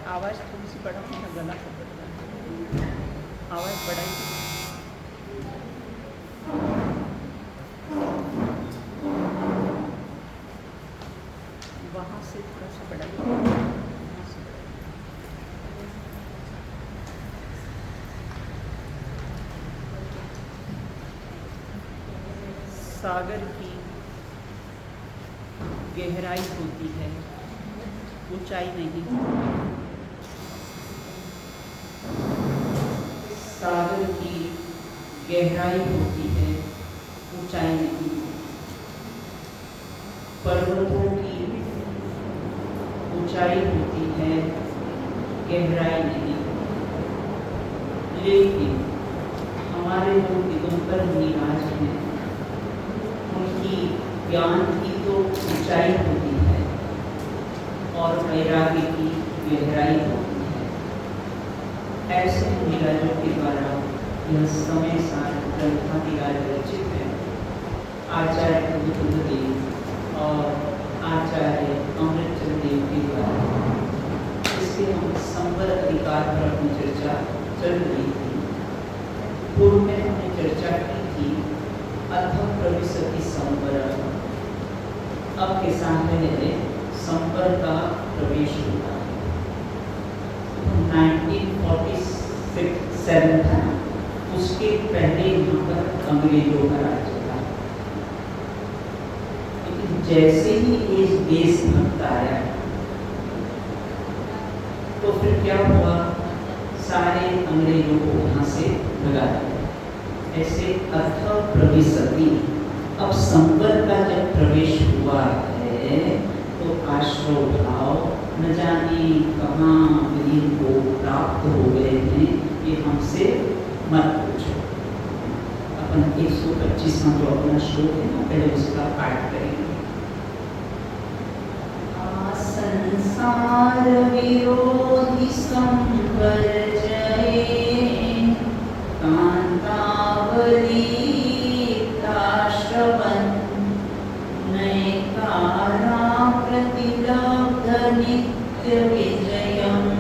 आवाज़ थोड़ी सी बढ़ा, मेरा गला पकड़ता है, आवाज़ बढ़ाई। वहाँ से थोड़ा सा बढ़ाई। सागर की गहराई होती है, ऊंचाई नहीं। सागर की गहराई होती है, ऊंचाई नहीं। पर्वतों की ऊंचाई होती है, गहराई नहीं। लेकिन हमारे जो दिगंबर नीराज हैं, उनकी ज्ञान की तो ऊंचाई होती है और वैराग्य की गहराई होती है। ऐसे नीराजों के द्वारा यह समय सार ग्रंथाधिकार रचित है। आचार्य प्रभुचंद्र देव और आचार्य अमृतचंद्र देव के द्वारा इसके हम संवर अधिकार पर अपनी चर्चा चल रही थी। पूर्व में हमने चर्चा की थी अथ प्रविशति संवर। अब के सामने संवर का प्रवेश होता है। 1947 था, उसके पहले यहाँ पर अंग्रेजों का राज था। लेकिन जैसे ही इस देशभक्त आया तो फिर क्या हुआ, सारे अंग्रेजों को वहाँ से भगा दिया। ऐसे अथ प्रविशति, अब संवर का जब प्रवेश हुआ है तो आश्रय भाव न जाने कहाँ विलीन को प्राप्त हो गए हैं, ये हमसे मत पूछो। अपन 125वां जो अपना श्लोक है ना, पहले उसका पाठ करेंगे। संसार विरोधी संवर जय कांतावली श्रवण नैकारा प्रतिलब्ध नित्य विजयम्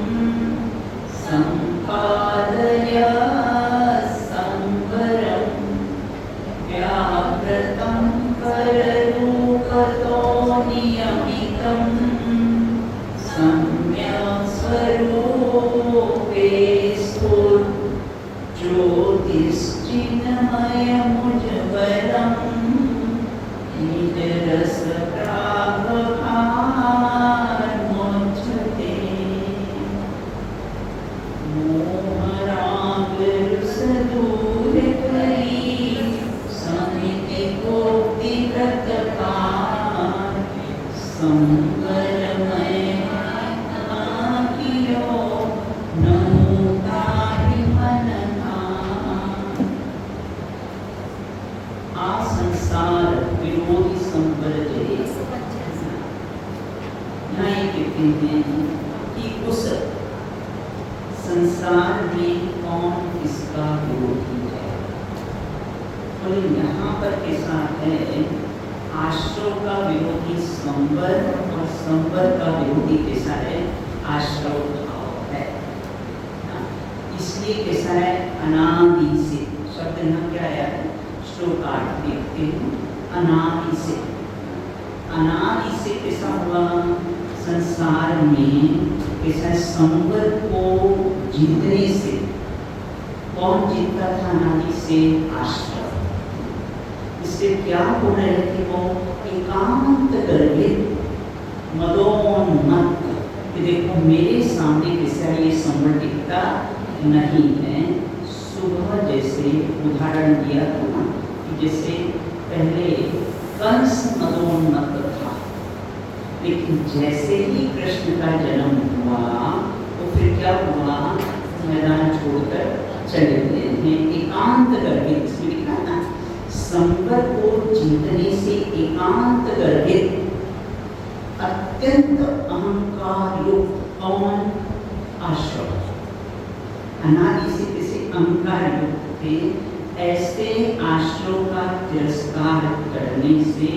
मोहराग रस दूर करी, समिति कोटि व्रत पार, संवरमय आकियो, नमो ताहि मन धाम। आ संसार विरोधी संवर जय। यहाँ ये कहते हैं कि उस संसार में कौन किसका विरोधी है। और यहाँ पर कैसा है, आश्रव का विरोधी संवर और संवर का विरोधी कैसा है, आश्रव भाव है। इसलिए कैसा है, अनादि से शब्द यहाँ क्या आया है, श्लोकार्थ देखते हैं, अनादि से। अनादि से कैसा हुआ, संसार में कैसा संवर को जीतने से कौन जीतता था, अनादि से आश्रव। इससे क्या हो रहा है कि वो एकांत गर्भित मदोन्मत्त, कि देखो मेरे सामने कैसा ये संवर दिखता नहीं है। सुबह जैसे उदाहरण दिया था ना, कि जैसे पहले कंस मदोन्मत्त था, लेकिन जैसे ही कृष्ण का जन्म हुआ तो फिर क्या हुआ, मैदान छोड़कर चले गए हैं। एकांत गर्भित, इसमें लिखा ना, संवर को जीतने से एकांत गर्भित अत्यंत अहंकार युक्त कौन, आश्रव। अनादि से किसी अहंकार युक्त थे, ऐसे आश्रव का तिरस्कार करने से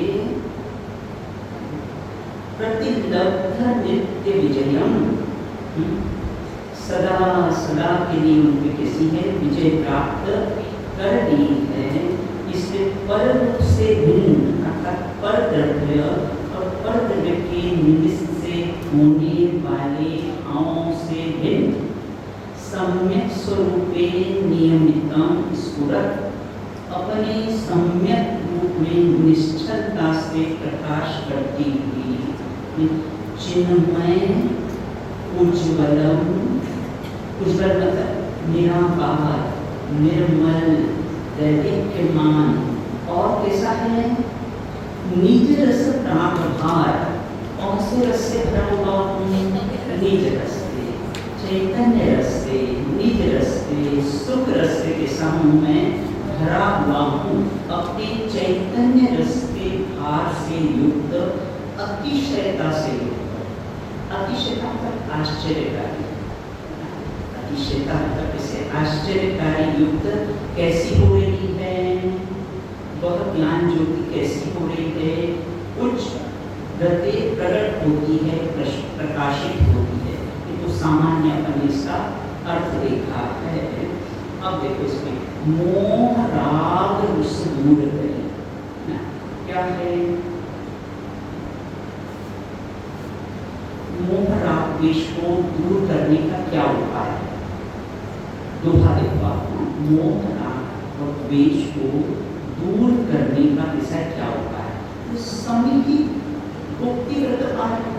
प्रतिलब्ध नित्य विजयम, सदा सदा के लिए उनकी कैसी है, विजय प्राप्त कर ली है। इसलिए पर रूप से भिन्न अर्थात पर द्रव्य और पर द्रव्य के निमित्त से होने वाले भावों से भिन्न सम्यक स्वरूपे नियमितम स्फुरत्, अपने सम्यक रूप में निश्चलता से प्रकाश करती हुई चिन्मय उज्ज्वलम, उज्ज्वल मतलब निराकार, निर्मल, दैदिक्यमान, और कैसा है, निज रस प्राणभार। कौन से रस से भरा हुआ हूँ, निज रस से, चैतन्य रस से, निज रस से, सुख रस से कैसा हूँ मैं, भरा हुआ हूँ। अपने चैतन्य रस के भार से युक्त, अतिशयता से युक्त। अतिशयता मतलब आश्चर्यकारी, अतिशयता मतलब इसे आश्चर्यकारी युक्त कैसी हो रही है, वह ज्ञान ज्योति कैसी हो रही है, उच्च गति प्रकट होती है, प्रकाशित होती है। ये तो सामान्य अपन इसका अर्थ देखा है। अब देखो इसमें मोह राग रस दूर करें, क्या है, मोह राग द्वेष को दूर करने का क्या उपाय है। दोहा देखो आप, मोह राग और द्वेष को दूर करने का ऐसा क्या उपाय है, तो समिति भक्ति व्रत पालन,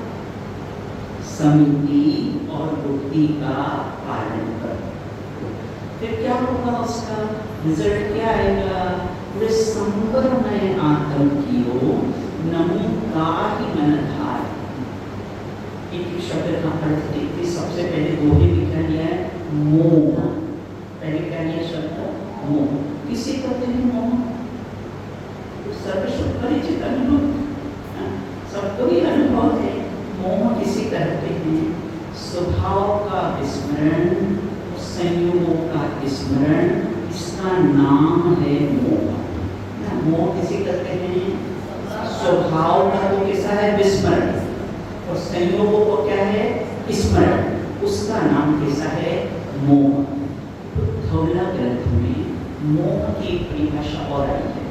समिति और भक्ति का पालन करो। फिर क्या होगा, उसका रिजल्ट क्या आएगा, पूरे संवरमय आत्म कियो, नमो ताहि मन धार। एक शब्द का अर्थ देखते, सबसे पहले दोहे में क्या लिया है, मोह। पहले क्या लिया शब्द, मोह। किसे कहते हैं मोह, सर्वश्रुत परिचित अनुभव, सबको ही अनुभव है। मोह किसे कहते हैं, स्वभाव का विस्मरण, संयोगों का विस्मरण, इसका नाम है मोह। मोह किसे कहते हैं, स्वभाव का तो कैसा है, विस्मरण, और संयोगों को क्या है, स्मरण, उसका नाम कैसा है, मोह। धौला ग्रंथ में मोह की परिभाषा और आई है,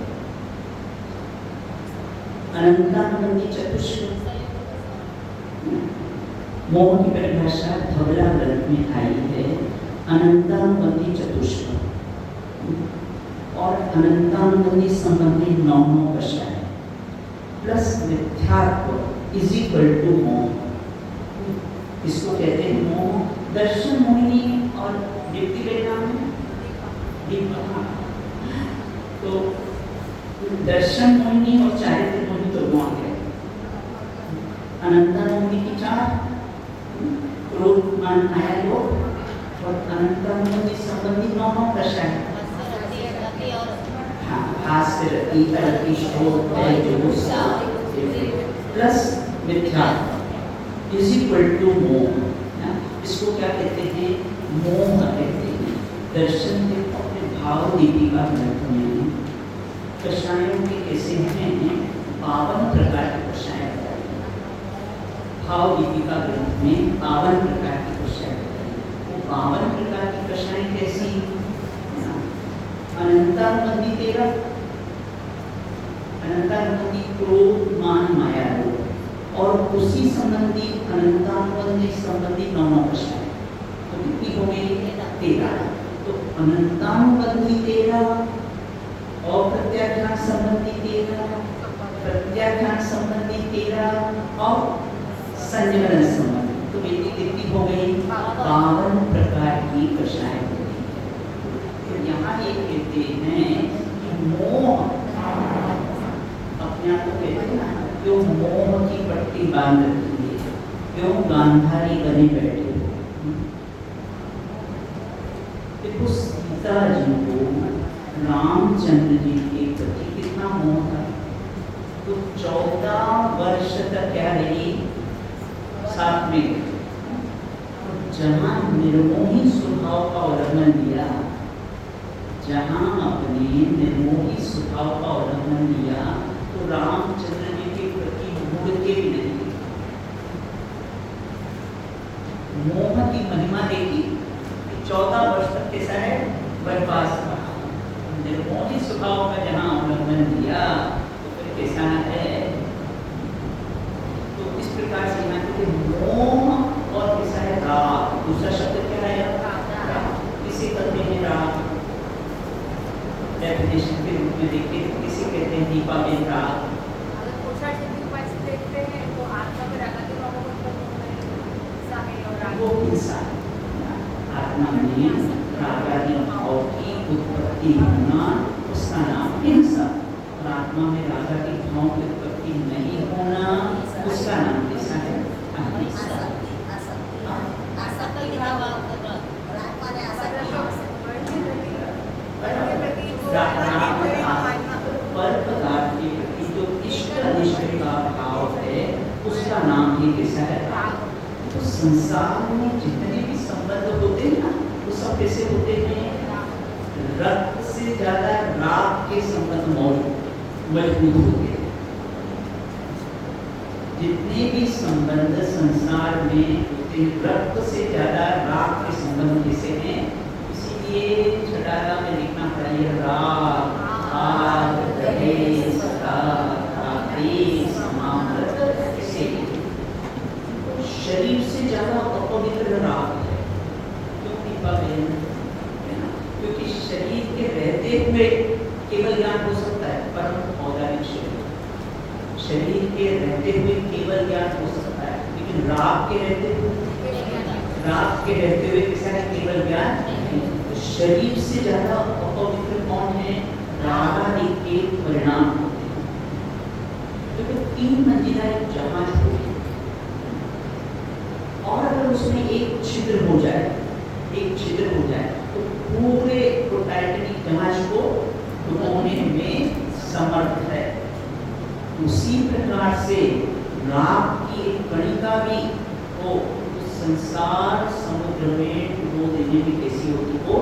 अनंतानंदी चतुष्क। मोह की परिभाषा धौला ग्रंथ में आई है, अनंतानुबंधी चतुष्क, और अनंतानुबंधी संबंधी 9 विषय है, प्लस मिथ्यात्व इज इक्वल टू मोह। इसको कहते हैं मोह। दर्शन मोहिनी और तो दर्शन मोहिनी और चारित्र मोहिनी दोनों आ गए। अनंता मोहिनी की 4 क्रोध मान आया लोग और अनंता मोहिनी संबंधी 9 दशाएं। हाँ, हास्य रति अरति शोक तेजस प्लस मिथ्या इज इक्वल टू मोह। इसको क्या कहते हैं? मोह कहते हैं। दर्शन के अपने भाव दीपिका ग्रंथ में कषायों के कैसे हैं 52 प्रकार की कषाय बताई। भाव दीपिका ग्रंथ में 52 प्रकार की कषाय बताई। वो 52 प्रकार की कषाय कैसी? अनंतानुबंधी 13, अनंतानुबंधी क्रोध मान माया लोभ और उसी संबंधी अनंतानुबंधी संबंधी 9 कषाय। तो कितनी हो गई? 13। तो अनंतानुबंधी 13, अप्रत्याख्यान संबंधी 13, प्रत्याख्यान संबंधी 13 और संयमन संबंधी। तो बेटी कितनी हो गई? 52 प्रकार की कषाय हो गई। तो यहाँ ये कहते हैं कि मोह अपने आप को कहते हैं ना, क्यों मोह की पट्टी बांध रखी है, क्यों गांधारी बने बैठे हो। देखो सीता जी को रामचंद्र जी के प्रति कितना मोह था। तो 14 वर्ष तक क्या रही? साथ में। तो जहाँ निर्मोही स्वभाव का उल्लंघन किया, जहाँ अपने निर्मोही स्वभाव का उल्लंघन किया, तो रामचंद्र जी के प्रति मुड़ के भी नहीं। मोह की महिमा देखी 14 वर्ष तक कैसा है? बर्बाद रहा। निर्मोही स्वभाव का जहाँ उल्लंघन किया तो फिर कैसा है? तो इस प्रकार से यहाँ के मोह और कैसा है? राग। दूसरा शब्द क्या है? राग। किसे कहते हैं राग? डेफिनेशन के रूप में देखिए किसे कहते हैं? दीपा में राग। वो हिंसा, आत्मा में रागादि भाव की उत्पत्ति होना, उसका नाम हिंसा। और आत्मा में रागादि भाव की उत्पत्ति नहीं होना, उसका नाम कैसा है? अहिंसा। पर पदार्थ के प्रति जो इष्ट अनिष्ट का भाव है, उसका नाम ही कैसा है? तो संसार में जितने भी संबंध होते हैं ना, वो सब कैसे होते हैं? रक्त से ज्यादा राग के संबंध मजबूत होते हैं। जितने भी संबंध संसार में होते हैं, रक्त से ज्यादा राग के संबंध कैसे हैं? इसीलिए छटारा में लिखना पड़ेगा राग आग दहेज शरीर से ज्यादा अपवित्र राग है। क्योंकि शरीर के रहते हुए केवल ज्ञान हो सकता है, परम औदारिक शरीर के रहते हुए केवल ज्ञान हो सकता है, लेकिन राग के रहते हुए किसी ने केवल ज्ञान नहीं। तो शरीर से ज्यादा अपवित्र कौन है? रागादि के परिणाम होते हैं। तो 3 मंजिला एक जहाज होगी और अगर उसमें एक छिद्र हो जाए तो पूरे टाइटैनिक जहाज को डुबोने में समर्थ है। उसी प्रकार से राग की एक कणिका भी वो संसार समुद्र में डुबो देने में कैसी होती? वो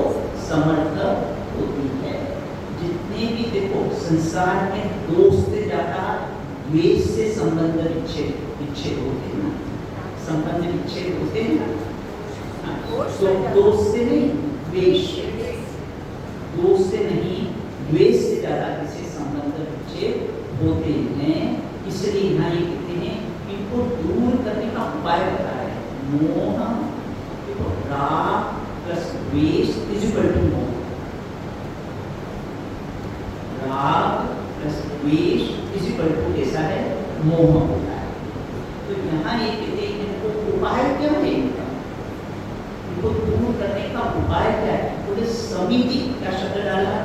समर्थ होती है। जितने भी देखो संसार में दोष से ज्यादा द्वेष से संबंध विच्छेद होते हैं ना, संबंध विच्छेद होते हैं ना। तो दोष से नहीं द्वेष, दोष से नहीं द्वेष से ज्यादा किसी संबंध विच्छेद होते हैं। इसलिए यहाँ ये कहते हैं इनको दूर करने का उपाय बता रहे हैं। मोह देखो राग प्लस द्वेष इज इक्वल टू मोह। राग प्लस द्वेष इज इक्वल टू कैसा है? मोह होता है। तो यहाँ ये कहते हैं इनको उपाय क्या है? इनको दूर करने का उपाय क्या है? पूरे समिति का शब्द डाला,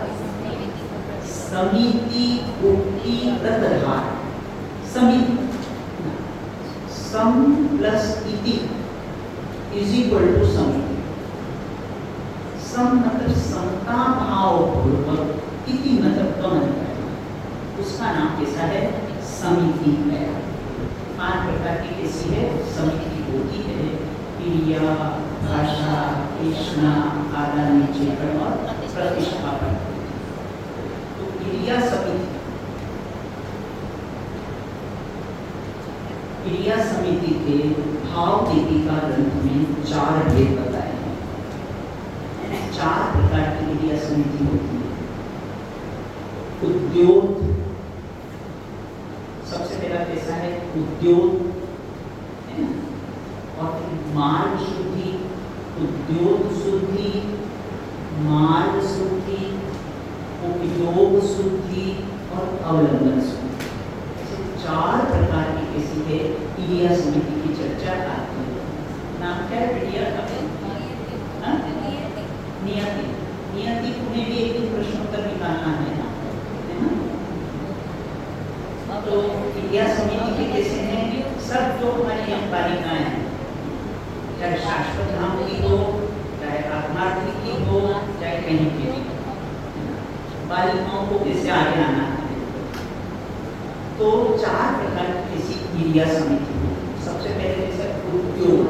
समिति कोटि व्रतधार। समिति सम प्लस इति इज इक्वल टू समिति। सम मतलब समता भाव पूर्वक, इति मतलब गमन करना, उसका नाम कैसा है? समिति है। 5 प्रकार की कैसी है? समिति होती है। क्रिया, भाषा, कृष्णा, आदान निषेधन और प्रतिष्ठापन। तो क्रिया समिति, क्रिया समिति के भाव दीपिका ग्रंथ में 4 भेद बताए हैं। 4 प्रकार की क्रिया समिति होती है। उद्योग, सबसे पहला कैसा है? उद्योग है ना, और फिर मार्ग शुद्धि, उद्योग शुद्धि, मार्ग शुद्धि, उपयोग शुद्धि और अवलंबन शुद्धि। ऐसे 4 प्रकार की कैसी है क्रिया समिति की चर्चा आती है। नाम क्या है क्रिया का? नियति। नियति में भी एक प्रश्नोत्तर निकालना है ना, तो क्रिया समिति के कैसे हैं? सब जो हमारी यहाँ बालिकाएं हैं, चाहे शाश्वत धाम की हो, चाहे आत्मार्थी की हो, चाहे कहीं की हो, बालिकाओं को कैसे आगे आना है। तो 4 प्रकार की किसी क्रिया समिति हो। सबसे पहले जैसे उद्योग,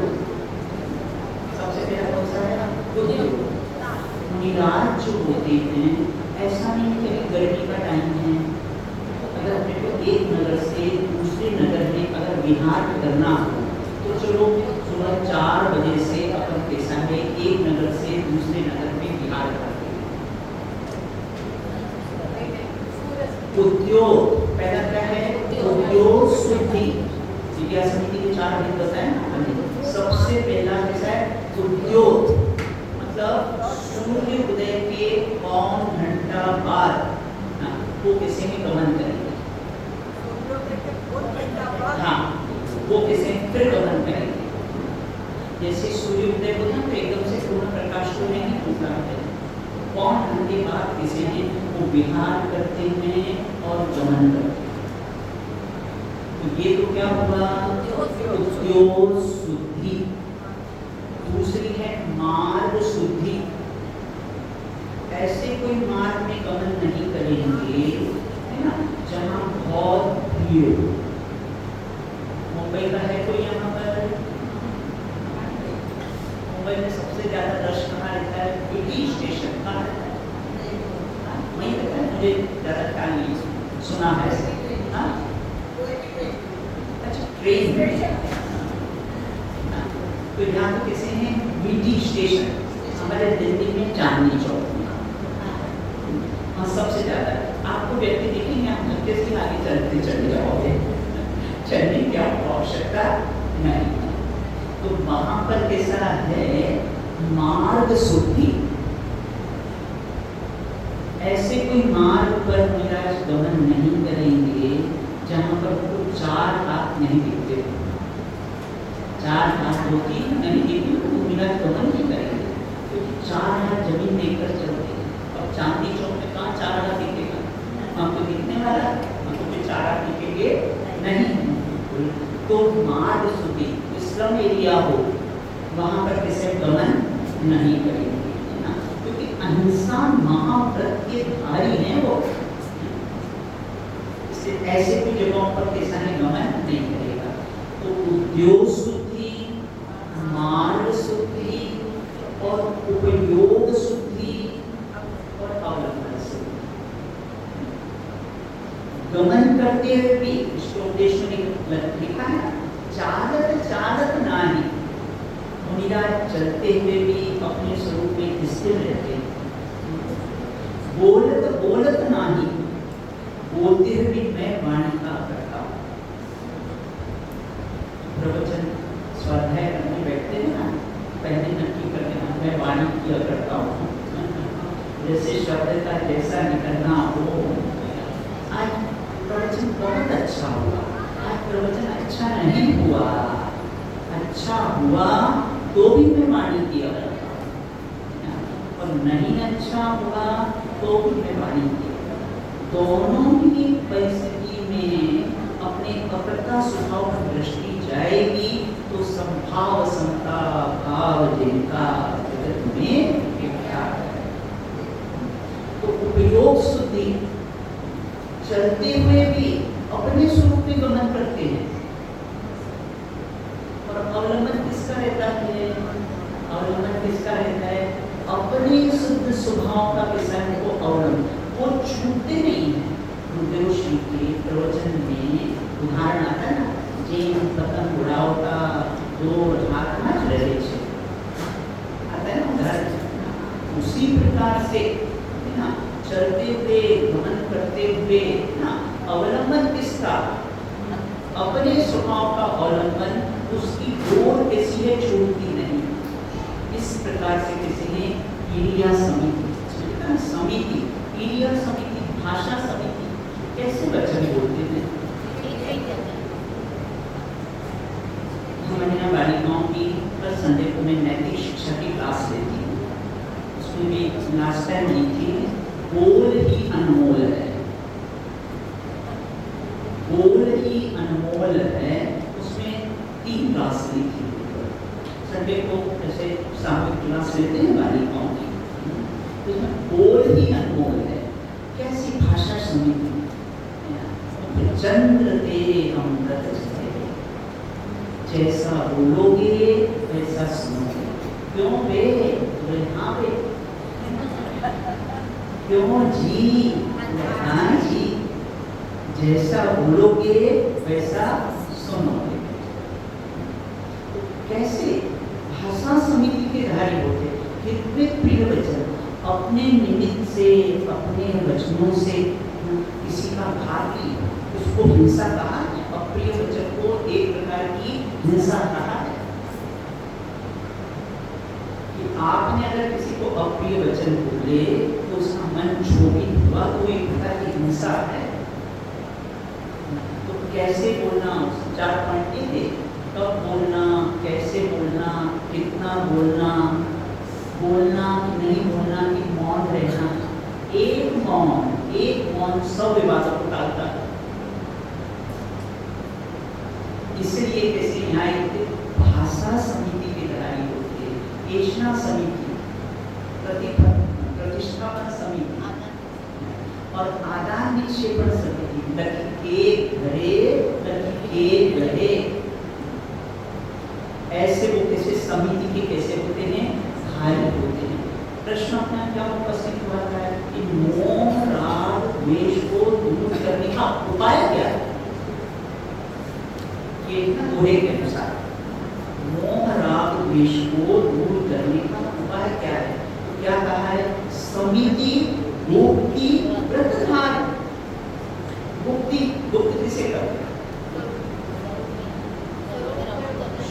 सबसे पहला कौन सा है? उद्योग। निराज जो होते हैं, ऐसा नहीं कि गर्मी का टाइम है, अगर अपने को एक नगर से दूसरे नगर में अगर विहार करना हो तो चलो सुबह 4 बजे से अपन कैसा है एक नगर से दूसरे नगर में विहार करते हैं। उद्योग पहला क्या है? उद्योग शुद्धि। क्रिया समिति के 4 भेद बताए ना। सबसे पहला कैसा है? उद्योग, मतलब सूर्य उदय के पौन घंटा बाद वो किसी में गमन करेंगे। हाँ, वो किसी फिर गमन करेंगे। जैसे सूर्य उदय होता है तो एकदम से पूर्ण प्रकाश को नहीं होता है, पौन घंटे बाद किसी में वो विहार करते हैं और गमन करते हैं। तो ये तो क्या हुआ? उद्योग शुद्धि। दूसरी है मार्ग शुद्धि। ऐसे कोई मार्ग में गमन नहीं करेंगे, है ना, जहाँ बहुत भीड़ हो। मुंबई का है कोई यहाँ पर? मुंबई में सबसे ज्यादा रश कहाँ रहता है? यूटी स्टेशन का वहीं रहता है। मुझे ज्यादा ख्याल नहीं, सुना है। अच्छा, ट्रेन तो यहाँ तो किसी ने वीटी स्टेशन, हमारे दिल्ली में चांदनी चौक में सबसे ज्यादा आपको व्यक्ति देखेंगे, आप धक्के से आगे चलते चले जाओगे, चलने की आवश्यकता नहीं। तो वहां पर कैसा है? मार्ग शुद्धि। ऐसे कोई मार्ग पर निराश गमन नहीं करेंगे जहां पर उनको 4 हाथ नहीं दिखते। 4 हाथ होती नहीं दिखती तो निराश गमन नहीं करेंगे, क्योंकि 4 हाथ जमीन देखकर चलते हैं। अब चांदनी चौक में कहाँ 4 हाथ दिखेगा? हमको दिखने वाला, हमको कोई 4 हाथ दिखेंगे नहीं। तो मार्ग शुद्धि, स्लम एरिया हो वहां पर किसी गमन नहीं करेंगे, है ना, क्योंकि अहिंसा महाव्रत के धारी हैं वो। इससे ऐसे कोई जगहों पर कैसा है गमन नहीं करेगा। तो उद्योग शुद्धि, मार्ग शुद्धि और उपयोग शुद्धि और अवलंबन शुद्धि। गमन करते हुए भी उपदेश में लिखा है, चालत चालत नाही, मुनिरा चलते हुए भी अपने स्वरूप में स्थिर रहते, बोलत बोलत नाही, बोलते हुए भी मैं वाणी का करता हूँ। प्रवचन स्वाध्याय करने बैठते हैं ना, पहले नक्की करते हैं मैं वाणी किया करता हूँ, जैसे शब्द का जैसा निकलना हो। आज प्रवचन बहुत अच्छा हुआ, आज प्रवचन अच्छा नहीं हुआ, अच्छा हुआ तो भी मैं वाणी किया करता हूँ, और नहीं अच्छा हुआ तो भी मैं वाणी किया। दोनों ही परिस्थिति में अपने अप्रता स्वभाव पर दृष्टि जाएगी तो संभाव समता भाव जिनका जगत में विख्यात है। तो उपयोग शुद्धि चलते हुए भी अपने स्वरूप में गमन करते हैं और अवलंबन किसका रहता है? अवलंबन किसका रहता है? अपने शुद्ध स्वभाव का किसान को अवलंबन, वो छूटते नहीं है। गुरुदेव श्री के प्रवचन में उदाहरण आता है ना, जेन पतंग उड़ावता दो हाथ में रहे छे, आता है ना उदाहरण। उसी प्रकार से ना चलते हुए गमन करते हुए ना अवलंबन किसका? अपने स्वभाव का अवलंबन, उसकी डोर कैसी है? छूटती नहीं। इस प्रकार से किसी ने ईरिया समिति, समिति ईरिया समिति, भाषा समिति, कैसे वचन बोलते हैं? हमारे यहाँ बालिकाओं की हर संडे को मैं नैतिक शिक्षा की क्लास लेती हूँ। उसमें भी लास्ट टाइम ली थी, बोल ही अनमोल है। बोल ही अनमोल है, उसमें 3 क्लास ली थी। संडे को जैसे सामूहिक क्लास लेते हैं बालिकाओं की, तो इसमें बोल ही अनमोल है। कैसी भाषा समिति? चंद्र तेरे अमृत से, जैसा बोलोगे वैसा सुनोगे। क्यों बे? हाँ बे। क्यों जी? हाँ जी। जैसा बोलोगे वैसा सुनोगे। कैसे भाषा समिति के धारी होते? कितने प्रिय वचन अपने निमित्त से, अपने वचनों से किसी का घात की, उसको हिंसा कहा है। अप्रिय वचन को एक प्रकार की हिंसा कहा है कि आपने अगर किसी को अप्रिय वचन बोले तो उसका मन क्षोभित हुआ तो एक प्रकार की हिंसा है। तो कैसे बोलना? 4 पॉइंट ये थे। कब बोलना, कैसे बोलना, कितना बोलना, बोलना कि नहीं बोलना, कि मौन रहना। एक मौन 100 विवादों को टालता है। इसलिए कैसे यहाँ एक भाषा समिति के धारी होती है, एशना समिति, प्रतिष्ठापन समिति और आदान निक्षेपण समिति। लखी के घरे ऐसे वो कैसे समिति के कैसे होते हैं? धारी होते हैं। प्रश्न अपना क्या उपस्थित हुआ है कि मोह राग द्वेष को दूर करने का उपाय क्या है? ये ना दोहे के अनुसार मोह राग द्वेष को दूर करने का उपाय क्या है? तो क्या कहा है? समिति मुक्ति व्रतधार। मुक्ति किसे करते हैं?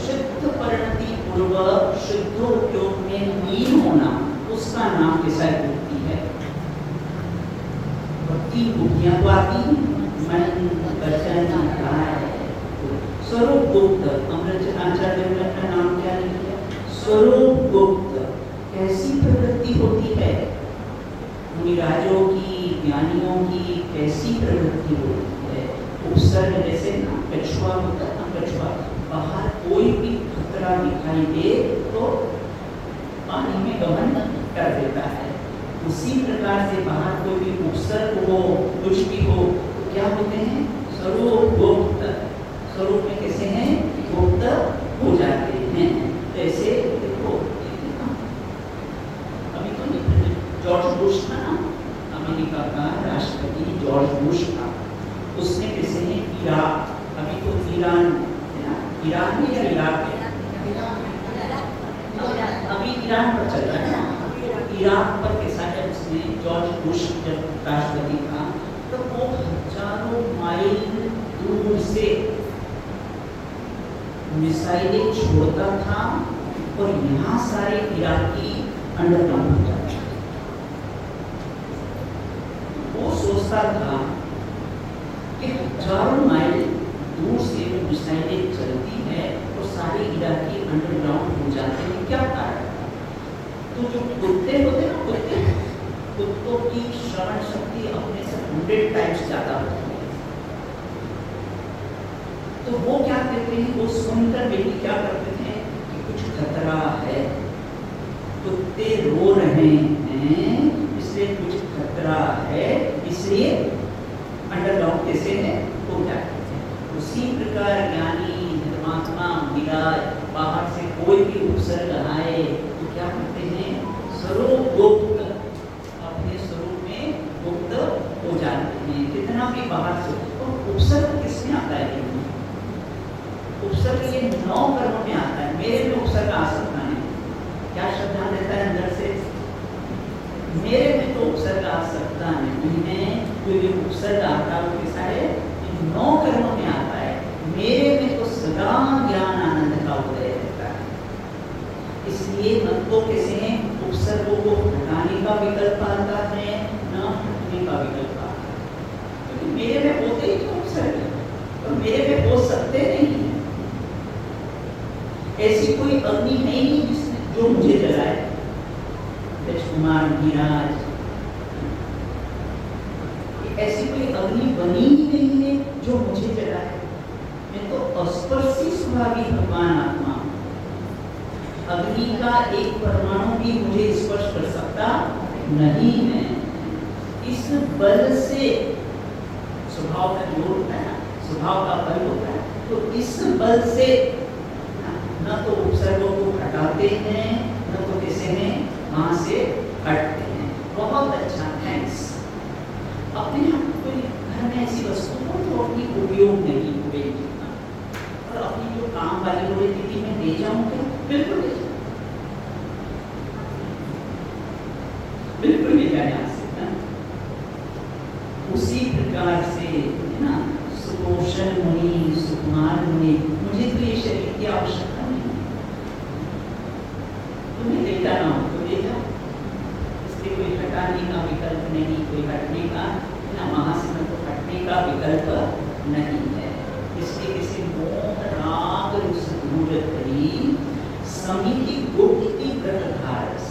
शुद्ध परिणति पूर्वक शुद्धोपयोग में लीन होना, उसका नाम कैसा मुक्ति है? 3 मुक्तियां तो आती, मन वचन काय। स्वरूप गुप्त, अमृत आचार्य ने अपना नाम क्या लिखा? स्वरूप गुप्त। कैसी प्रवृत्ति होती है? मुनिराजों की, ज्ञानियों की कैसी प्रवृत्ति होती है? उपसर्ग जैसे ना कछुआ होता है ना, कछुआ बाहर कोई भी खतरा दिखाई दे तो पानी में गमन कर देता है। उसी प्रकार से बाहर कोई भी उपसर्ग हो, कुछ भी हो, तो क्या होते हैं? स्वरूप गुप्त। स्वरूप में कैसे हैं? गुप्त हो जाते हैं। जैसे देखो, अभी तो जॉर्ज बुश था ना, अमेरिका का राष्ट्रपति जॉर्ज बुश था। उसने कैसे है इराक, अभी तो ईरान है ना, ईरान में या इराक में? अभी ईरान पर चल रहा है ना। इराक पर कैसा है? उसने जॉर्ज बुश जब राष्ट्रपति था तो वो हजारों माइल दूर से मिसाइलें छोड़ता था और यहाँ सारे इराकी अंडरग्राउंड हो जाते। वो सोचता था कि हजारों माइल दूर से जो मिसाइलें चलती है तो सारे इराकी अंडरग्राउंड हो जाते हैं। क्या कारण? तो जो कुत्ते होते ना, कुत्ते कुत्तों की श्रवण शक्ति अपने से 100 टाइम्स ज्यादा होती है। तो वो क्या कहते हैं, वो सुनकर बेटी क्या करते थे कि कुछ खतरा है, कुत्ते रो रहे हैं इसलिए कुछ खतरा है, इसलिए अंडरडॉग कैसे है वो क्या कहते हैं। उसी प्रकार ज्ञानी धर्मात्मा मीरा बाहर से कोई भी उपसर्ग आए तो क्या कहते हैं, स्वरूप गुप्त, अपने स्वरूप में गुप्त हो जाते हैं कितना भी बाहर से। तो उपसर्ग किसमें आता है, उपसर्ग ये 9 कर्मों में आता है। मेरे में उपसर्ग आ सकता है, क्या श्रद्धा देता है अंदर से, मेरे में तो उपसर्ग आ सकता नहीं है, क्योंकि उपसर्ग आता है कैसा है, 9 कर्मों में आता है। मेरे में तो सदा ज्ञान आनंद का उदय रहता है, इसलिए मन तो कैसे हैं, उपसर्गों को हटाने का विकल्प आता है, न हटने का विकल्प आता है, क्योंकि मेरे में होते ही तो उपसर्ग और मेरे में हो सकते नहीं है। ऐसी कोई अग्नि है ही जिसने जो मुझे जलाए, राजकुमार धीराज, ऐसी कोई अग्नि बनी ही नहीं है जो मुझे जलाए। मैं तो अस्पर्शी स्वभावी भगवान आत्मा, अग्नि का एक परमाणु भी मुझे स्पर्श कर सकता नहीं है। इस बल से स्वभाव का जोड़ होता है, स्वभाव का बल होता है, तो इस बल से न तो उपसर्गों को हटाते हैं, न तो कैसे हैं वहां से हटते हैं। बहुत अच्छा, थैंक्स। अपने आप कोई घर में ऐसी वस्तु को तो अपनी उपयोग नहीं हुए और अपनी जो काम वाली बोले दीदी मैं ले जाऊं क्या, बिल्कुल ले जाऊं, बिल्कुल ले जाए यहाँ से ना। उसी प्रकार से है ना, सुपोषण मुनि, सुकुमार मुनि, मुझे तो ये शरीर की आवश्यकता नहीं, तुम्हें लेता ना हो तो ले जाओ, इसलिए कोई हटाने का विकल्प नहीं, कोई हटने का ना, वहां से न तो हटने का विकल्प नहीं है। इसलिए किसी मोह राग रुस दूर करी समिति गुप्ति व्रतधारस,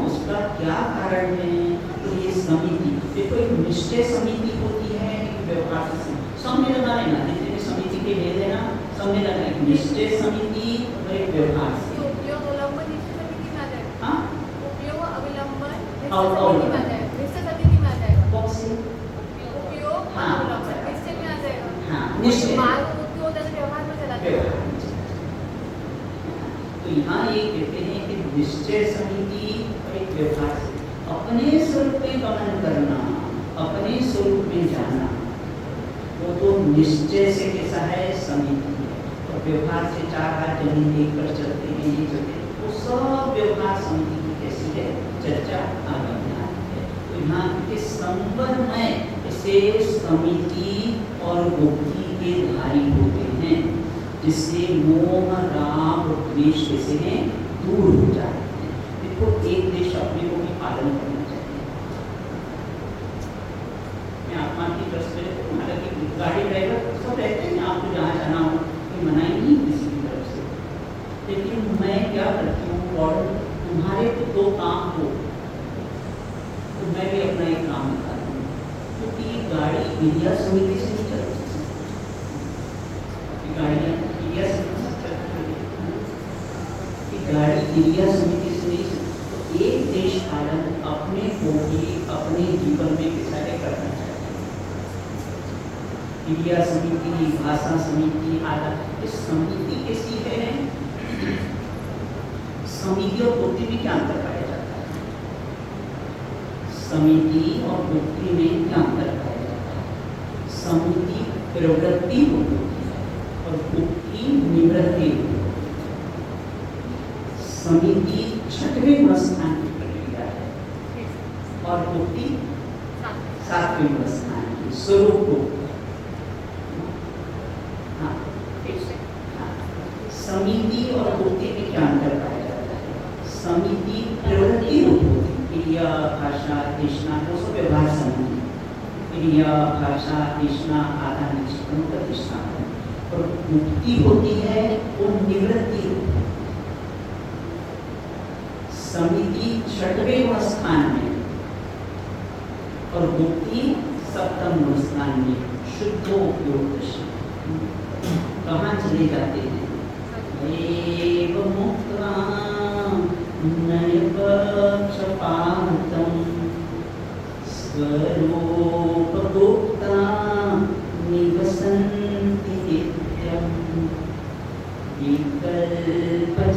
उसका क्या कारण है, तो ये समिति, देखो एक निश्चय समिति होती है, एक व्यवहार से सामने लगा लेना, जितने समिति के ले लेना सामने लगा, एक निश्चय समिति और एक व्यवहार से। तो यहाँ ये कहते हैं कि निश्चय समिति और एक व्यवहार से अपने स्वरूप में गमन करना, अपने स्वरूप में जाना, वो तो निश्चय से कैसा है, समिति है, और व्यवहार से 4 हाथ जमीन देखकर चलते हैं, ये चलते, वो सब व्यवहार समिति की कैसी है, चर्चा आगे में आती है। तो यहाँ के संबंधमय से समिति और बुद्धि के धारी होते हैं, जिससे मोह राग द्वेष कैसे हैं, दूर हो जाते हैं। देखो एक देश अपने को भी पालन करना चाहिए। मैं आत्मा की तरफ से हालांकि गाड़ी ड्राइवर सब रहते हैं, आपको जहाँ जाना हो कि मनाही नहीं किसी की तरफ से, लेकिन मैं क्या करती हूँ, और तुम्हारे तो 2 काम हो तो मैं भी अपना एक काम निकालती हूँ, क्योंकि ये गाड़ी इंडिया समिति से नहीं चलती, गाड़ियाँ इंडिया समिति से चलती है, गाड़ी इंडिया समिति से नहीं चलती। तो एक देश पालन अपने को भी अपने जीवन में किसा करना चाहिए। इंडिया समिति, भाषा समिति आदि, इस समिति कैसी है, समिति और बुद्धि में क्या अंतर पाया जाता है, समिति और बुद्धि में क्या अंतर पाया जाता है। समिति प्रवृत्ति होती है और बुद्धि निवृत्ति होती है। समिति 6वें गुण स्थान की प्रक्रिया है और बुद्धि 7वें गुण स्थान की स्वरूप बुद्धि। समिति और बुद्धि में क्या अंतर पाया जाता है। समिति प्रवृत्ति रूप होती है, क्रिया भाषा तृष्णा, वो सब व्यवहार संबंधी, क्रिया भाषा तृष्णा आधा निष्पन्न प्रतिष्ठा, और मुक्ति होती है वो निवृत्ति रूप। समिति 6वें गुण स्थान में भुक्ति सप्तम स्थान में शुद्धोपयोग कहाँ चले जाते हैं? एव मुक्ता नयपक्षपातम् स्वरूपगुप्ता निवसन्ति नित्यम् विकल्पजालं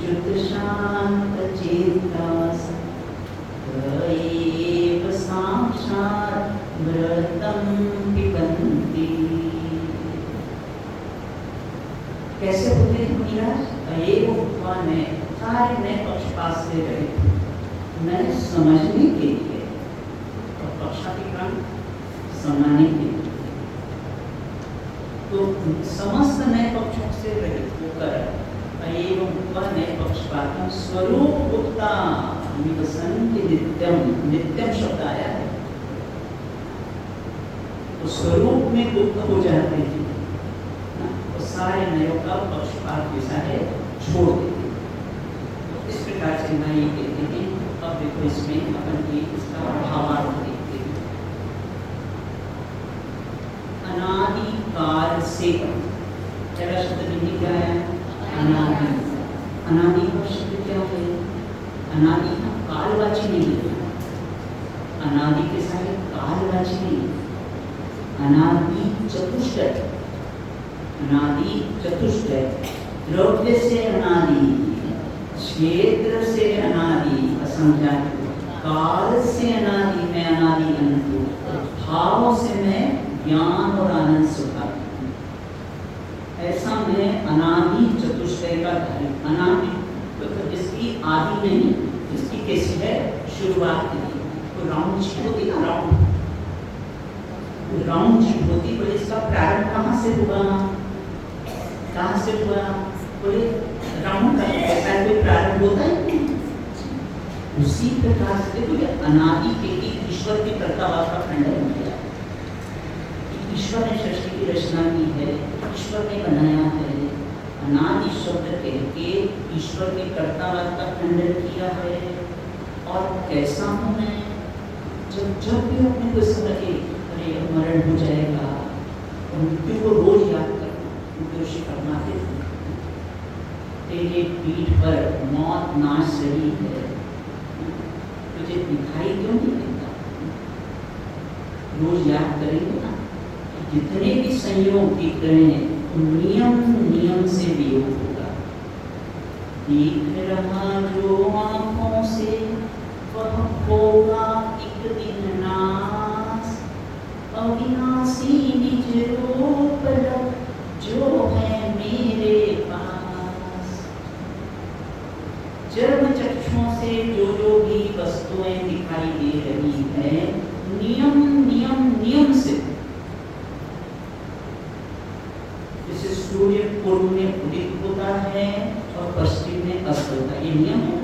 च्युतशान्तचेतास् एव साक्षात् व्रतं पिबन्ति। कैसे होते हैं मुनिराज? एव भगवान है सारे नए पक्षपात से रहे नए समझने के लिए और पक्षाधिकरण समाने के लिए, तो समस्त नए पक्षों से रहित होकर एवं नए पक्षपातम स्वरूप गुप्ता निवसन्ति नित्यम। नित्यम शब्द आया है तो स्वरूप में गुप्त हो जाते हैं, तो सारे नयों का पक्षपात जैसा है छोड़ देते हैं। तो इस प्रकार से मैं ये कहते हैं। अब देखो इसमें अपन ये इसका भावार्थ देखते हैं। अनादि काल से पहला शब्द हिंदी क्या है? अनादि। अनादि का शब्द क्या है? अनादि का कालवाची नहीं है। अनादि के साथ कालवाची नहीं। अनादि चतुष्टय। अनादि चतुष्टय। द्रव्य से अनादि, क्षेत्र से अनादि असंख्यात, काल से अनादि में अनादि अनंत, भाव से मैं ज्ञान और आनंद सुखा। ऐसा मैं अनादि चतुष्टय का धारी। अनादि तो जिसकी आदि नहीं, जिसकी कैसी है शुरुआत नहीं, तो राउंड चीज होती ना, राउंड चीज होती, तो इसका प्रारंभ कहाँ से हुआ? कहाँ से हुआ? कोई राउंड का ऐसा कोई प्रारंभ होता है? उसी प्रकार से देखो ये अनादि के ईश्वर की कर्तावाद का खंडन हो गया। ईश्वर ने सृष्टि की रचना की है, ईश्वर ने बनाया है। अनादि शब्द कह के ईश्वर के कर्तावाद का खंडन किया है। और कैसा हूँ मैं? जब भी अपने को समझ के अरे मरण हो जाएगा और मृत्यु को रोज याद करना, ऋषि फरमाते थे तेरे पीठ पर मौत नाच रही है, तुझे दिखाई क्यों नहीं देता? रोज याद करेंगे ना, जितने भी संयोग दिख रहे हैं नियम से वियोग होगा। दिख रहा जो आंखों से वह होगा एक दिन नाश। अविनाशी निज रूप जो है मेरे पास। चर्म चक्षुओं से जो भी वस्तुएं दिखाई दे रही है नियम से, जैसे सूर्य पूर्व में उदित होता है और पश्चिम में अस्त होता है, ये नियम है।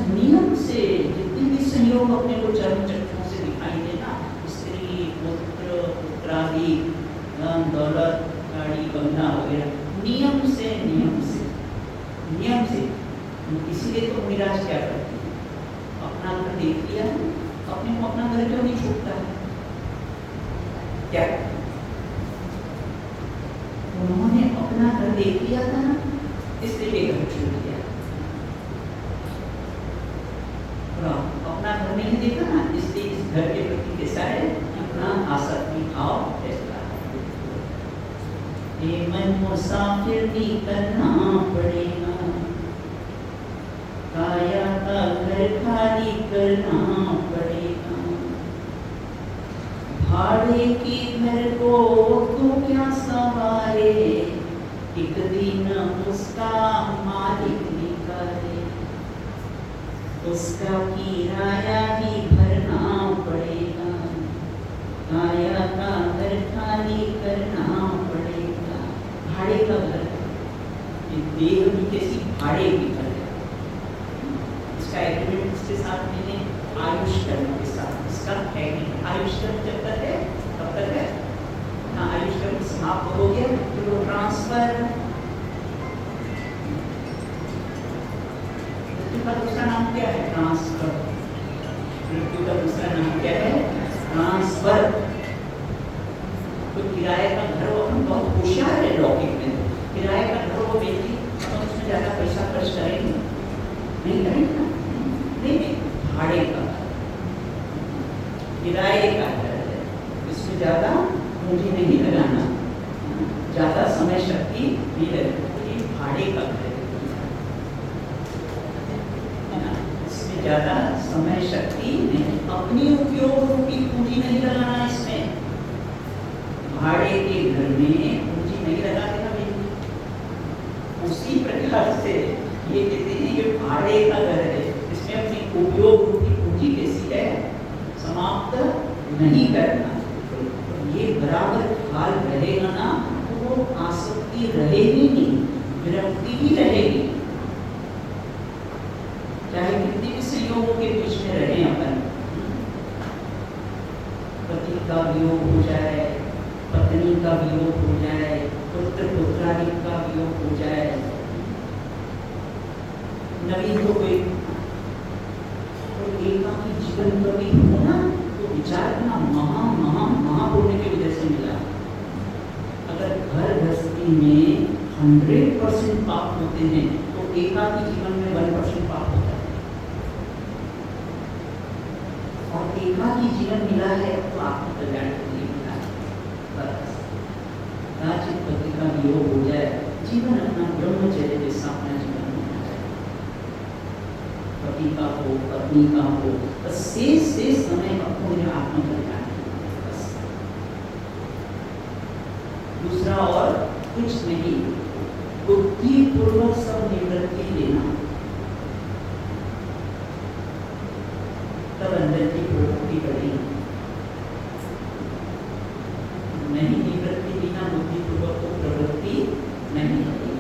नियम से जितने भी संयोग अपने को चर्म चक्षुओं से दिखाई देना, स्त्री पुत्र पुत्रादि धन दौलत गाड़ी बंगला वगैरह, नियम से इसीलिए तो मिराज क्या करती है? अपना घर देख लिया, अपने को अपना घर क्यों नहीं छूटता है? क्या उन्होंने अपना घर देख लिया था ना, इसलिए घर छूट गया। अपना घर नहीं देखा ना, इसलिए इस घर के प्रति कैसा है अपना आसक्ति भाव ऐसा है। मन मुसाफिर भी करना पड़ेगा, काया का घर खाली करना पड़ेगा। भाड़े की घर को तू क्या सवारे, एक दिन उसका मालिक निकाले। उसका किराया भी भरना पड़ेगा, काया का घर खाली करना पड़ेगा। भाड़े का घर, ये देह भी कैसी भाड़े की घर है। इसका एग्रीमेंट इसके साथ मैंने आयुष्कर के साथ इसका एग्रीमेंट, आयुष्कर जब तक है तब तक है ना, आयुष्कर समाप्त हो गया तो ट्रांसफर। दूसरा नाम क्या है? ट्रांसफर। मृत्यु का भाड़े का किराए का घर है, इसमें ज़्यादा पूंजी नहीं लगाना, ज़्यादा समय शक्ति नहीं लगती, भाड़े का घर है ना, इसमें ज़्यादा समय शक्ति नहीं, अपनी उपयोग रूपी पूंजी नहीं लगाना, इसमें भाड़े के घर में पूंजी नहीं लगा देना भाई। उसी प्रकार से ये कहते हैं कि भाड़े का घर है, इसमें अपनी उपयोग रूपी पूंजी कैसी है, समाप्त नहीं करना। तो ये बराबर ख्याल रहेगा ना, तो वो आसक्ति रहेगी नहीं, विरक्ति ही रहेगी, चाहे कितने भी संयोगों के बीच में रहे अपन। पति का वियोग हो जाए, पत्नी का वियोग हो जाए, पुत्र पुत्रादि का वियोग हो जाए, नवीन तो कोई एकाकी जीवन कभी हो ना, तो विचार करना महापुण्य की वजह से मिला। अगर घर गृहस्थी में 100% पाप होते हैं तो एकाकी जीवन में 1% पाप होता है, और एकाकी जीवन मिला है तो आपको कल्याण के लिए मिला है। बस राजित पति का वियोग हो जाए, जीवन अपना ब्रह्मचर्य जैसा अपना जीवन होना चाहिए, पति का हो पत्नी का हो, बस शेष समय अपने आत्म कल्याण। बस दूसरा और कुछ नहीं, बुद्धिपूर्वक सब निवृत्ति लेना, तब अंदर की प्रवृत्ति बढ़ेगी। नहीं निवृत्ति बिना बुद्धिपूर्वक को प्रवृत्ति नहीं बढ़ेगी।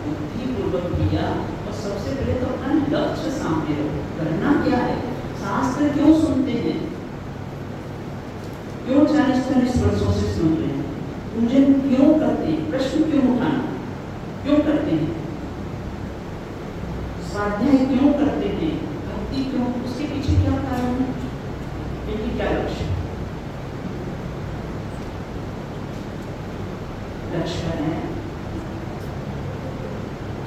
बुद्धिपूर्वक किया, और सबसे पहले तो अपना लक्ष्य सामने रखो, करना क्या है। शास्त्र क्यों सुनते हैं, क्यों 40-40 वर्षों से सुन रहे हैं, पूजन क्यों करते हैं, प्रश्न क्यों उठाना क्यों करते हैं, स्वाध्याय क्यों करते हैं, भक्ति क्यों, उसके पीछे क्या कारण है, इनकी क्या लक्ष्य है,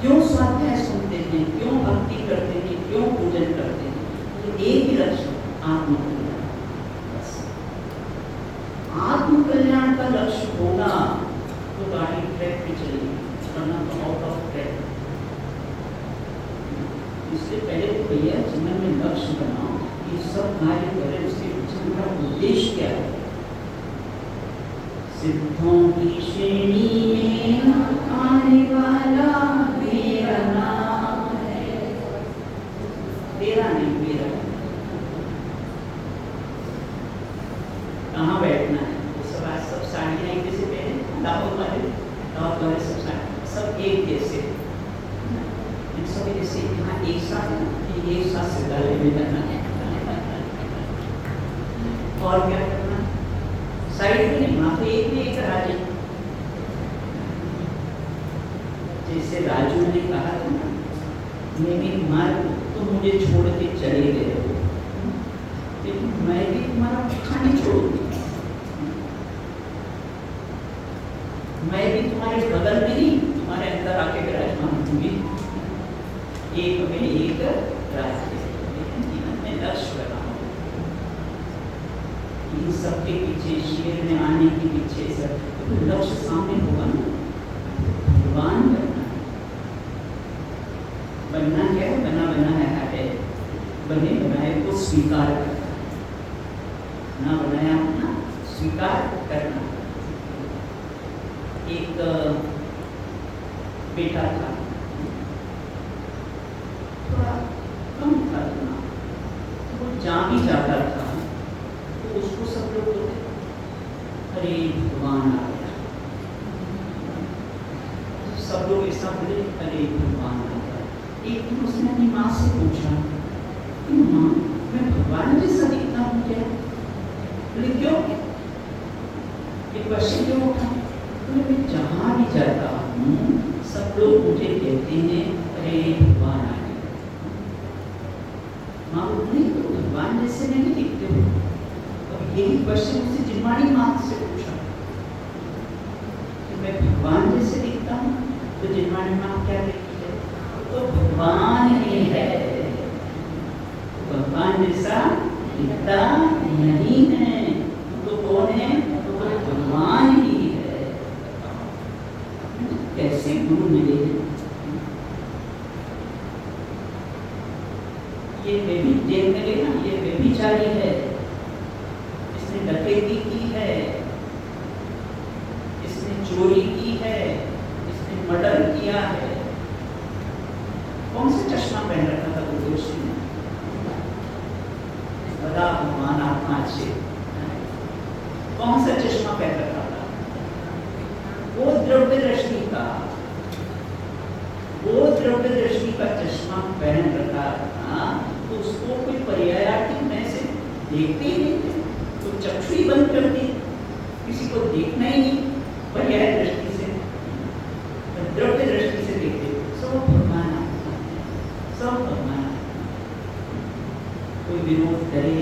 क्यों स्वाध्याय सुनते हैं, क्यों भक्ति करते हैं, क्यों पूजन करते हैं, ये एक ही लक्ष्य, आत्मकल्याण। बस आत्मकल्याण का लक्ष्य होगा तो गाड़ी ट्रैक पे चलेगी, वरना तो आउट ऑफ ट्रैक। इसलिए पहले तो भैया जीवन में लक्ष्य बनाओ, ये सब कार्य करें, उसके पीछे का उद्देश्य क्या है। सिद्धों की श्रेणी में आने वाला मेरा नाम है, तेरा नहीं मेरा। कहाँ बैठना है, तो सब आज सब साड़ियाँ एक जैसे पहने, दावत वाले सब साड़ी सब एक जैसे, इन सब जैसे यहाँ एक साथ से डाले में करना है, और क्या करना, साइड में नहीं, वहाँ पे एक ने एक राजी, जैसे राजू ने कहा था ना, मेरी मार्ग तुम मुझे छोड़ के चले गए हो, लेकिन मैं भी तुम्हारा पीछा नहीं छोड़ूंगी, मैं भी तुम्हारे बगल में नहीं, तुम्हारे अंदर आके विराजमान होंगी, एक में एक राज्य, लेकिन जीवन में लक्ष्य बनाओ। इन सबके पीछे, शेर में आने के पीछे सब तो लक्ष्य सामने होगा ना, भगवान बनना क्या है, बना है, बने बनाए को स्वीकार करना, ना बनाया ना स्वीकार करना। एक बेटा था, थोड़ा कम था, वो जा भी जाता था, तो उसको सब लोग बोलते, अरे भगवान आ गया, सब लोग ऐसा बोले, अरे भगवान आ गया। एक दिन उसने अपनी माँ से पूछा कि माँ, मैं भगवान जैसा दिखता हूँ क्या? बोले क्यों, एक क्वेश्चन क्यों उठा? बोले मैं जहाँ भी जाता हूँ सब लोग मुझे कहते हैं, अरे भगवान आ गया। माँ बोली तो भगवान जैसे नहीं दिखते हो। अब यही क्वेश्चन मुझसे जिम्माड़ी माँ से पूछा कि मैं भगवान जैसे दिखता हूँ, तो जिम्माड़ी माँ क्या कहती है, तो भगवान ही है, भगवान जैसा दिखता नहीं है। तो कौन है? तो भगवान ही है। कैसे गुरु मिले हैं? ये देखने लगे ना, ये व्यभिचारी है, इसने डकैती की है, इसने चोरी की है, इसने मर्डर किया है। कौन सा चश्मा पहन रखा था गुरुदोषी ने? बड़ा भगवान आत्मा से कौन सा चश्मा पहन रखा था? वो द्रव्य दृष्टि का, वो द्रव्य दृष्टि का चश्मा पहन रखा था। तो उसको कोई पर्यायात्मक में से देखते ही नहीं थे, तो चक्षु ही बंद कर दी, किसी को देखना ही नहीं पर्याय दृष्टि से, द्रव्य दृष्टि से देखते। सब भगवान आत्मा है, सब भगवान। कोई विरोध करे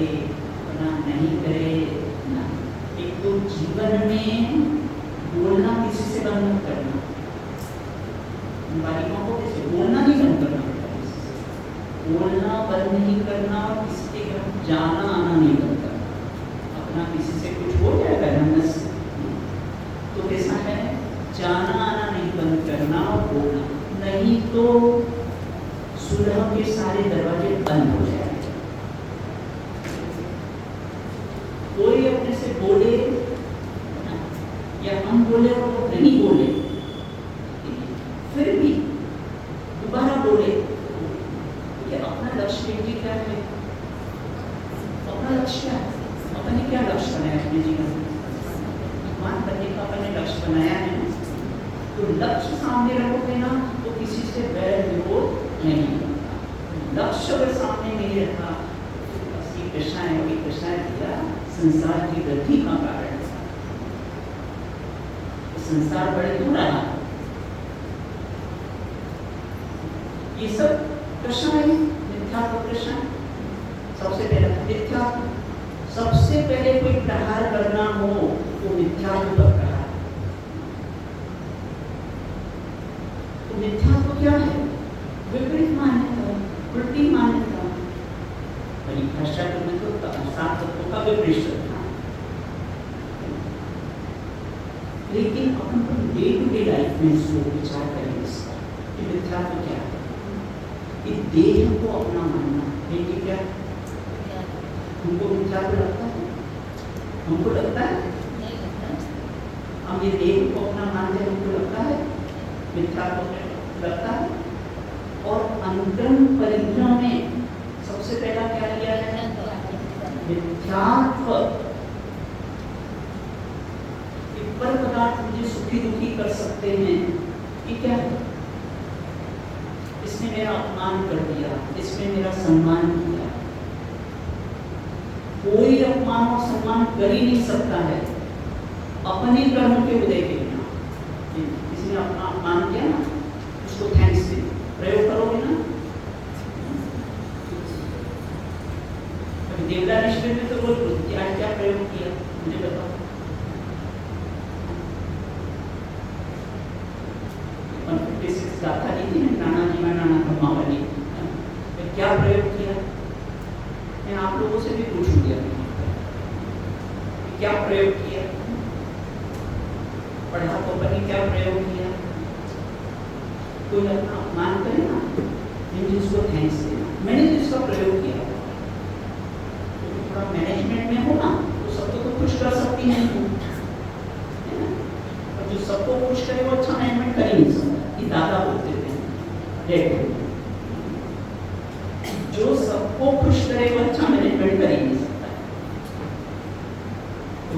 ना नहीं करे ना। एक तो जीवन में बोलना किसी से बंद मत करना, बालिकाओं को कैसे बोलना नहीं बंद करना, बोलना बंद नहीं करना, और किसी के घर जाना आना नहीं बंद करना। अपना किसी से कुछ हो जाएगा ना तो कैसा है, जाना आना नहीं बंद करना और बोलना, नहीं तो सुलह के सारे दरवाजे बंद हो जाएंगे। कोई अपने से बोले या हम बोले और वो नहीं बोले, फिर भी दोबारा बोले, कि अपना लक्ष्य क्या है? अपना लक्ष्य क्या है? अपने क्या लक्ष्य बनाया अपने जीवन में? भगवान बनने का अपने लक्ष्य बनाया है, तो लक्ष्य सामने रखोगे ना तो किसी से बैर विरोध नहीं होगा। लक्ष्य अगर सामने नहीं रखा तो कृष्णाएं दिया संसार की वृद्धि का कारण है। संसार बड़े दूर रहा, ये सब कृष्ण है, मिथ्यात्व कृष्ण। सबसे पहले मिथ्यात्व, सबसे पहले कोई प्रहार करना हो तो मिथ्यात्व पर प्रहार। तो मिथ्यात्व क्या है? विपरीत मान्यता, उल्टी मान्यता। परिभाषा में तो सात तत्वों का विपरीत था, लेकिन अपन डे टू डे लाइफ में इसको विचार करेंगे कि मिथ्यात्व क्या है। कि देह को अपना मानना है कि क्या? हमको मिथ्यात्व लगता है? हमको लगता है? नहीं लगता। हम ये देह को अपना मानते हैं, हमको लगता है मिथ्यात्व लगता है। और अंतरंग परिग्रह में सबसे पहला क्या लिया है? मिथ्यात्व। पर पदार्थ मुझे सुखी दुखी कर सकते हैं, ये क्या है? इसने मेरा अपमान कर दिया, इसमें मेरा सम्मान किया। कोई अपमान और सम्मान कर ही नहीं सकता है अपने कर्म के उदय के बिना। किसी ने अपना अपमान किया ना, उसको थैंक्स दे, प्रयोग करोगे ना। देवला निष्ठे में तो रोज आज क्या प्रयोग किया मुझे बताओ। गाथा दी थी नाना जी में नाना ब्रह्मावली, क्या प्रयोग किया? मैं आप लोगों से भी पूछूंगी क्या प्रयोग किया? पढ़ा तो बनी क्या प्रयोग किया? कोई अपना अपमान करे ना, जिसको थैंक्स देना। मैंने तो इसका प्रयोग किया, तो थोड़ा मैनेजमेंट में हो ना तो सबको तो खुश कर सकती है ना, और जो सबको खुश करे वो अच्छा मैनेजमेंट कर ही नहीं सकता। ये दादा बोलते थे, जो सबको खुश करे वो अच्छा मैनेजमेंट कर ही नहीं सकता। तो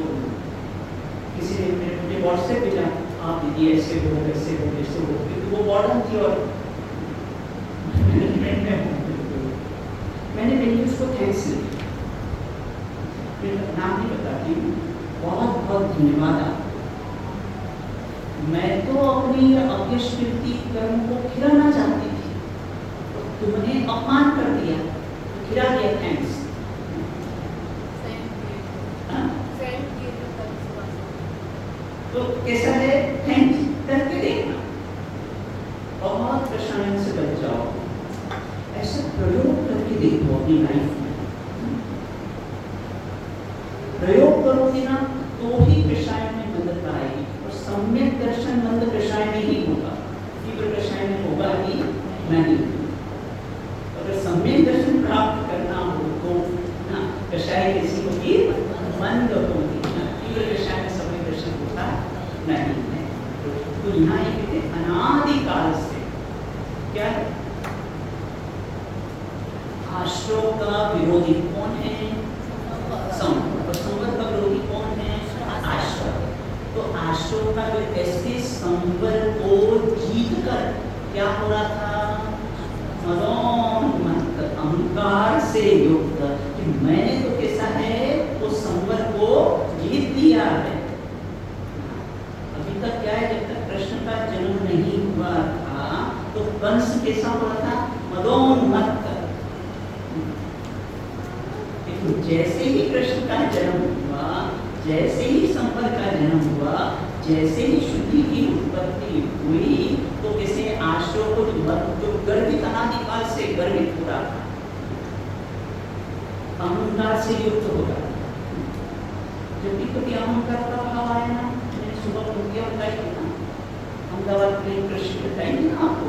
किसी ने मुझे व्हाट्सएप भेजा, आप दीदी ऐसे हो वैसे हो वैसे हो, तो वो वार्डन थी और मैनेजमेंट में हो। मैंने मेरी उसको थैंक्स लिया, नाम नहीं बताती, बहुत बहुत धन्यवाद आपको। मैं तो अपनी अव्यष्कृति कर्म को खिलाना चाहती थी, तो तुमने अपमान कर दिया, तो खिला दिया, थैंक्स। तो कैसा है? थैंक्स करके देखना, बहुत परेशानियों से बच जाओ। ऐसा प्रयोग करके देखो अपनी लाइफ में, प्रयोग करोगे ना तो ही कषाय में मंदता आएगी, और सम्यक दर्शन मंद कषाय में ही होगा, तीव्र कषाय में होगा ही नहीं। अगर सम्यक दर्शन प्राप्त करना हो तो ना कषाय कैसी होगी, मंद होगी, तीव्र कषाय में सम्यक दर्शन होता नहीं है। तो यहाँ ये अनादिकाल से क्या है, आश्रव का विरोधी कौन है, संवर, और संवर का विरोधी कौन है, आश्रव। तो आश्रव का जो ऐसे संवर को जीत कर क्या हो रहा था, मदोन्मत्त अहंकार से युक्त कि मैंने तो कैसा है वो संवर को जीत दिया है। अभी तक क्या है, जब तक कृष्ण का जन्म नहीं हुआ था तो कंस कैसा हुआ था, मदोन्मत्त। जैसे ही कृष्ण का जन्म हुआ, जैसे ही संवर का जन्म हुआ, जैसे ही शुद्धि की उत्पत्ति हुई तो कैसे आश्रव को जो गर्वित अनादिकाल से गर्वित हो रहा था, अहंकार से युक्त हो रहा था। जब भी कभी अहंकार का भाव आया ना, मैंने सुबह उनके बताई थी ना, अहमदाबाद में कृषि बताएंगे ना आपको,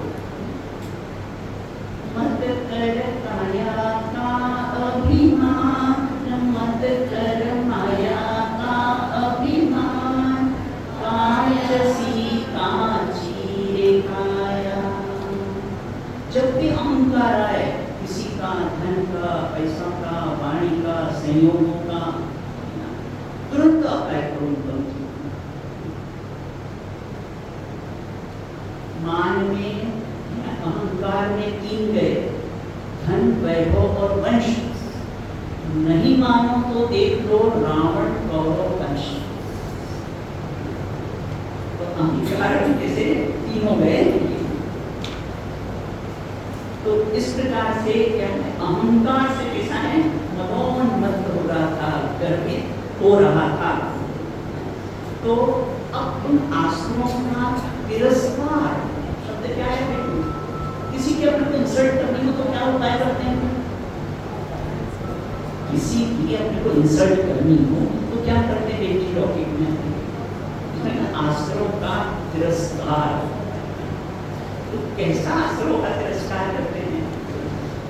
मत कर काया का अभिमान, मत कर माया का अभिमान, कायसी कांची रे काया। जब भी अहंकार आए किसी का, धन का, पैसा का, वाणी का, संयोगों का, तुरंत अप्लाई करो उनको। मान में अहंकार में तीन गए, धन, वैभव और वंश। नहीं मानो तो देख लो रावण, कौरव, वंश। तो अहंकार जैसे तीनों गए। तो इस प्रकार से क्या है, अहंकार से कैसा है, मदोन्मत्त हो रहा था, गर्वित हो रहा था। तो अब उन आश्रमों का तिरस्कार शब्द क्या है, किसी के अपने को इंसल्ट करने को तो क्या उपाय करते हैं, किसी की अपने को इंसल्ट करनी हो तो क्या करते हैं, बेटी लौकिक में आश्रम का तिरस्कार। तो कैसा आश्रम का तिरस्कार करते हैं,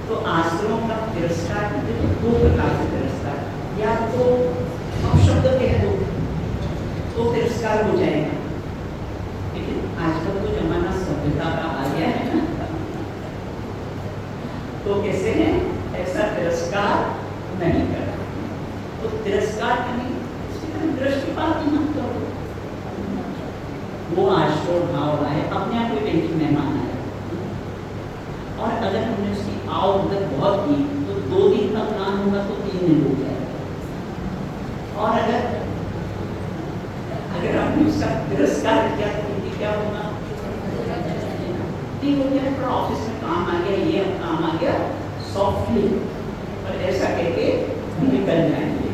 तो आश्रम का तिरस्कार करते हैं दो प्रकार से तिरस्कार, या तो अपशब्द कह दो तो तिरस्कार हो जाएगा, लेकिन आजकल तो जमाना सभ्यता का आ गया है ना, तो कैसे है, ऐसा तिरस्कार नहीं करना। तो तिरस्कार करनी, दृष्टिपात मत करो। वो आश्रय भाव आए, अपने आप कोई बेटी मेहमान आए, और अगर हमने उसकी आओ मदद बहुत की तो 2 दिन का काम होगा तो 3 दिन हो जाएगा। और अगर आपने उसका तिरस्कार किया तो क्या होगा, ठीक हो गया, थोड़ा ऑफिस में काम आ गया, ये काम आ गया, सॉफ्टली और ऐसा कहके निकल जाएंगे।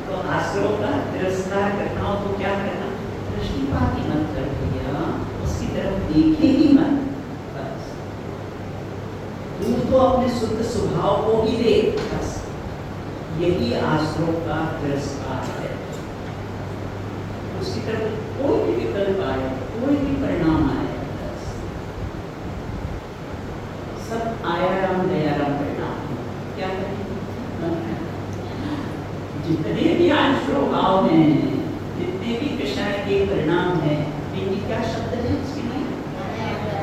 तो आश्रय का तिरस्कार करना हो तो क्या करना, दृष्टिपात ही मत कर दिया, उसकी तरफ देखे ही मत, बस तू तो अपने शुद्ध स्वभाव को ही देख, बस यही आश्रय का तिरस्कार है। उसकी तरफ कोई भी विकल्प आए, कोई भी परिणाम आए, सब आया राम दया राम परिणाम, क्या करें, जितने भी आश्रय भाव हैं, जितने भी कषाय के परिणाम है, इनकी क्या शब्द है इसके में,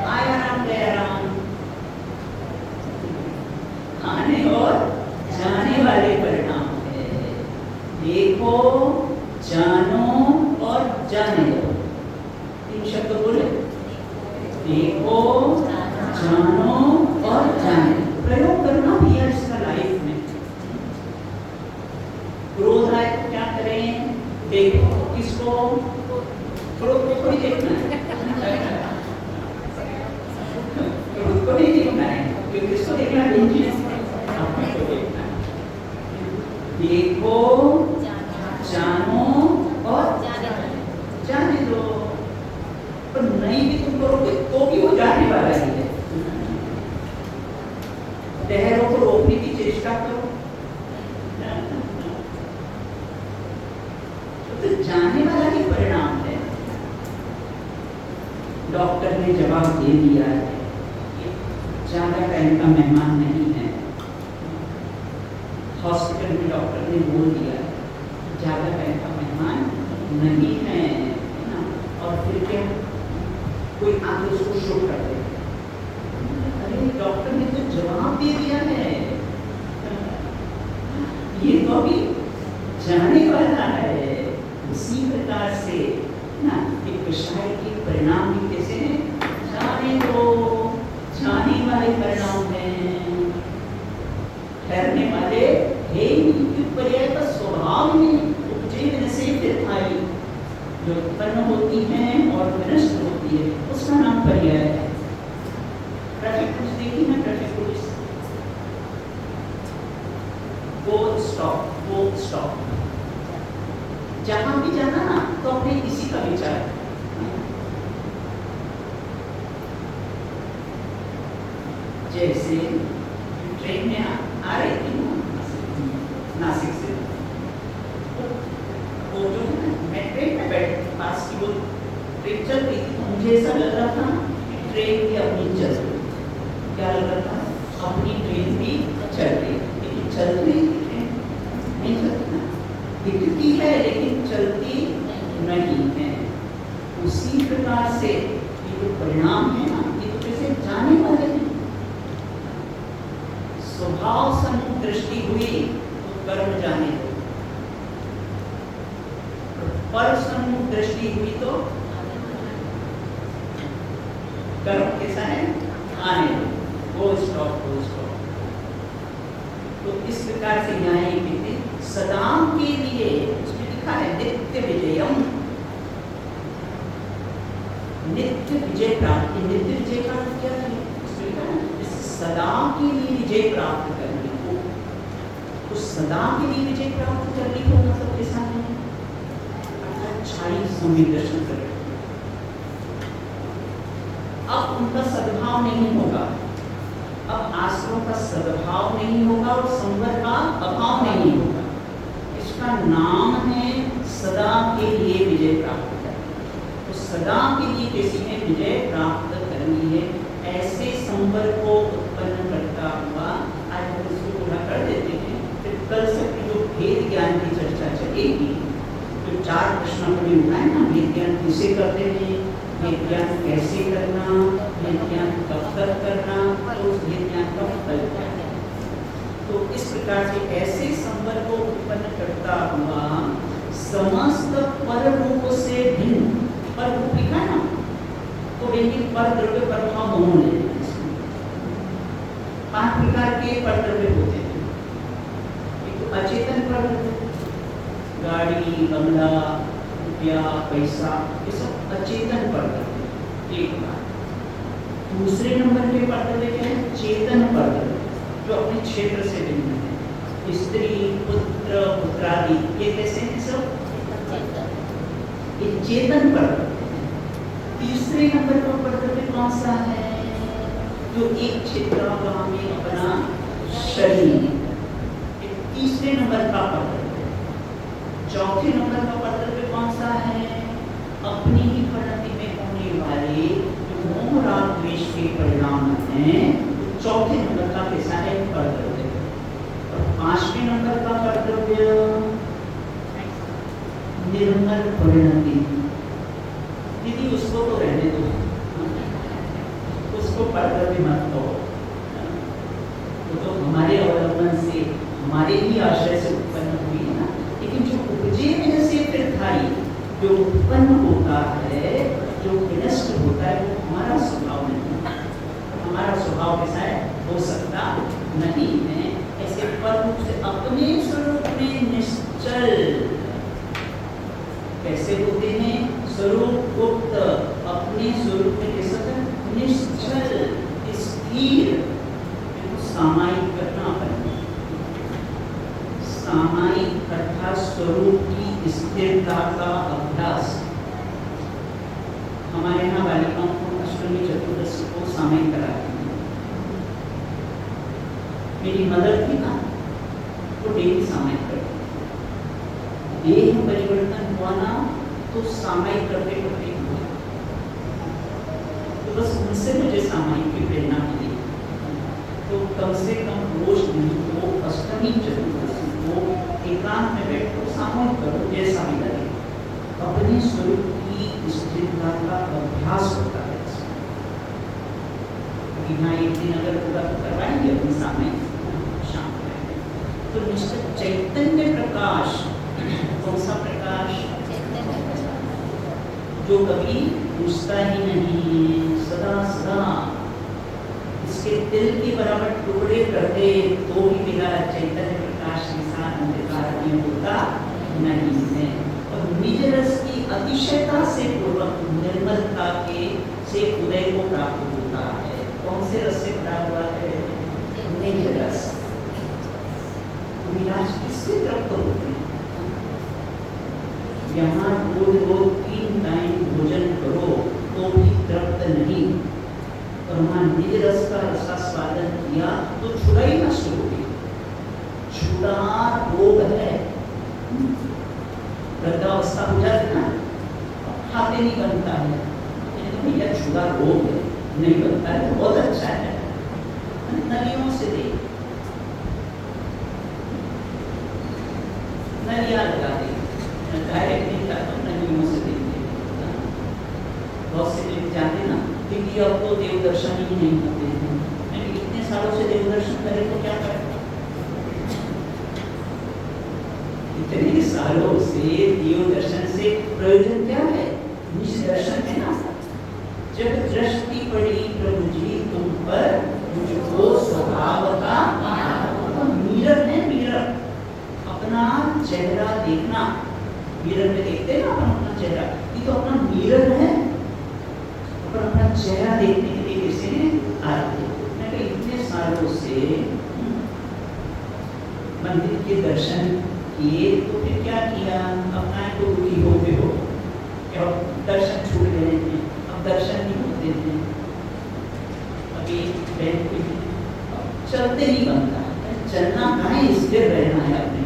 आया राम दया राम, आने और जाने वाले परिणाम है। देखो, जानो और जाने दो, 3 शब्द बोले, देखो, जानो और जाने, प्रयोग करना भी है इसका लाइफ में। क्रोध आए तो क्या करें, देखो, किसको, क्रोध को थोड़ी देखना है, क्रोध को नहीं देखना है, क्योंकि किसको देखना है, अपने को देखना है। देखो, जानो और जाने दो, पर नहीं भी तुम करोगे तो भी वो जाने वाला ही है। लहरों को रोकने की चेष्टा करो, जाने वाला ही परिणाम है। डॉक्टर ने जवाब दे दिया है कि ज्यादा टाइम का मेहमान नहीं है। हॉस्पिटल में डॉक्टर ने बोल दिया है ज्यादा टाइम का मेहमान नहीं है ना। और फिर क्या, कोई आगे उसको शो कर दे, अरे डॉक्टर ने तो जवाब दे दिया है, ये तो अभी जाने वाला है। उसी प्रकार से ना एक विषय के परिणाम भी कैसे हैं, जाने दो, जाने वाले परिणाम हैं, ठहरने वाले है ही। पर्याय का स्वभाव में उपजे से फिरथाई जो उत्पन्न होती हैं और विनष्ट होती है, उसका नाम पर्याय है। ट्रैफिक पुलिस देखी ना, ट्रैफिक पुलिस, गो स्टॉप, जहां भी जाना ना तो अपने इसी का विचार, जैसे ट्रेन में आ रही थी नासिक से, वो जो है ना, मैं ट्रेन में बैठ पास की वो ट्रेन चल रही थी, तो मुझे ऐसा लग रहा था कि ट्रेन भी अपनी चल रही, क्या लग रहा था, अपनी ट्रेन भी चल रही, लेकिन चल रही ट्रेन नहीं चलती ना, दिखती है लेकिन चलती नहीं है। उसी प्रकार से ये जो परिणाम है ना, ये तो कैसे जाने वाले हैं। स्वभाव सम्मुख दृष्टि हुई तो कर्म जाने दो, पर सम्मुख दृष्टि हुई तो कर्म कैसा है, आने दो, गो स्टॉप। तो इस प्रकार से यहाँ कहते सदा के लिए, उसमें लिखा है नित्य विजयम, नित्य विजय प्राप्ति। नित्य विजय का क्या है, सदा के लिए विजय प्राप्त करने को, तो सदा के लिए विजय प्राप्त करने को मतलब कैसा है, अच्छाई संवेदन कर। अब उनका सद्भाव नहीं होगा, अब आश्रम का सद्भाव नहीं होगा और संवर का अभाव नहीं होगा। इसका नाम है सदा के लिए विजय प्राप्त करना। तो सदा के लिए किसी ने विजय प्राप्त करनी है, ऐसे संवर को उत्पन्न करता हुआ, आज हम इसको पूरा कर देते हैं, फिर कल से जो भेद ज्ञान की चर्चा चलेगी, तो 4 प्रश्न हमने उठाए ना, भेद ज्ञान किसे करते हैं, भेद ज्ञान कैसे करना, भेद ज्ञान कब तक करना, तो उस भेद ज्ञान का फल क्या है। तो इस प्रकार से ऐसे संवर को उत्पन्न करता हुआ समस्त पर रूप से भिन्न, पर रूप लिखा ना, तो लेकिन पर द्रव्य प्रभाव दोनों ले 5 प्रकार के पर द्रव्य होते हैं। एक तो अचेतन पर द्रव्य, गाड़ी, बंगला, रुपया, पैसा, ये सब अचेतन पर द्रव्य एक बात। दूसरे नंबर के पर द्रव्य क्या है, चेतन पर द्रव्य, जो अपने क्षेत्र से भिन्न है। स्त्री, पुत्र, पुत्रादि, ये कैसे हैं सब, ये चेतन पर द्रव्य। तीसरे नंबर का कर्तव्य कौन सा है, जो एक क्षेत्रागाह में अपना शरीर, तीसरे नंबर का कर्तव्य। चौथे नंबर का कर्तव्य कौन सा है, अपनी ही परिणति में होने वाले जो मोह राग द्वेष के परिणाम हैं, चौथे नंबर का कैसा है कर्तव्य। और 5वें नंबर का कर्तव्य निर्मल परिणति। दीदी उसको तो रहने दो, उसको कर्तव्य मत कहो, वो तो हमारे अवलंबन से, हमारे ही आश्रय से उत्पन्न हुई है ना। लेकिन जो उपजे में से फिरथाई, जो उत्पन्न होता है, जो विनष्ट होता है, वो हमारा स्वभाव नहीं है। हमारा स्वभाव कैसा है, हो सकता नहीं है। ऐसे पर रूप से अपने स्वरूप में निश्चल कैसे होते हैं, स्वरूप गुप्त, अपने स्वरूप में कैसे निश्चल स्थिर, सामायिक करना पड़ता, सामायिक अर्थात स्वरूप की स्थिरता का अभ्यास। हमारे यहाँ बालिकाओं को अष्टमी चतुर्दशी को सामायिक कराती है। मेरी मदर थी ना, वो डेली सामायिक करती, देह परिवर्तन हुआ ना तो सामायिक करते करते हुआ। तो बस उनसे मुझे सामायिक की प्रेरणा मिली। तो कम से कम रोज नहीं तो अष्टमी चतुर्दशी को एकांत में बैठो सामूहिक करो, जैसा भी लगे। अपने स्वरूप की स्थिरता का अभ्यास होता है। यहाँ एक दिन अगर पूरा करवाएंगे अपनी सामयिक शाम में, तो मिस्टर चैतन्य प्रकाश, कौन सा प्रकाश? जो कभी बुझता ही नहीं, सदा सदा इसके दिल के बराबर टुकड़े कर दे तो भी मेरा चैतन्य प्रकाश के साथ अंधकार में होता नहीं है। और निज रस की अतिशयता से पूर्वक निर्मलता के से उदय को प्राप्त होता है। कौन से रस से भरा हुआ है? निज रस। विलास किससे तृप्त होते हैं? यहाँ रोज 3 टाइम भोजन करो तो भी तृप्त नहीं, और वहाँ निज रस का रसास्वादन किया तो क्षुधा ही नष्ट होगी। क्षुधा रोग है, वृद्धावस्था हो जाती ना, खाते नहीं बनता है, भैया क्षुधा रोग है, नहीं बनता है, बहुत अच्छा है। नलियों से दे, नलियाँ लगा दे, डायरेक्ट नहीं जाता, नलियों से दे। बहुत से लोग जाते ना, क्योंकि अब तो देव दर्शन ही नहीं होते हैं। इतने सालों से देव दर्शन करें तो क्या करें? इतने सालों से देव दर्शन से प्रयोजन क्या है? निज दर्शन है ना। जब दृष्टि पड़ी प्रभु जी तुम पर, मुझको स्वभाव का मिरर है, मिरर। अपना चेहरा देखना, मिरर में देखते हैं ना अपन अपना चेहरा, ये तो अपना मिरर है। पर अपना चेहरा देखने के लिए कैसे आते? मैं कहा इतने सालों से मंदिर के दर्शन किए तो फिर क्या किया? अपना तो दुखी हो गए हो, क्या दर्शन छूट गए हैं, अब दर्शन नहीं होते हैं। अभी चलते नहीं बनता, चलना कहाँ है, स्थिर रहना है अपने।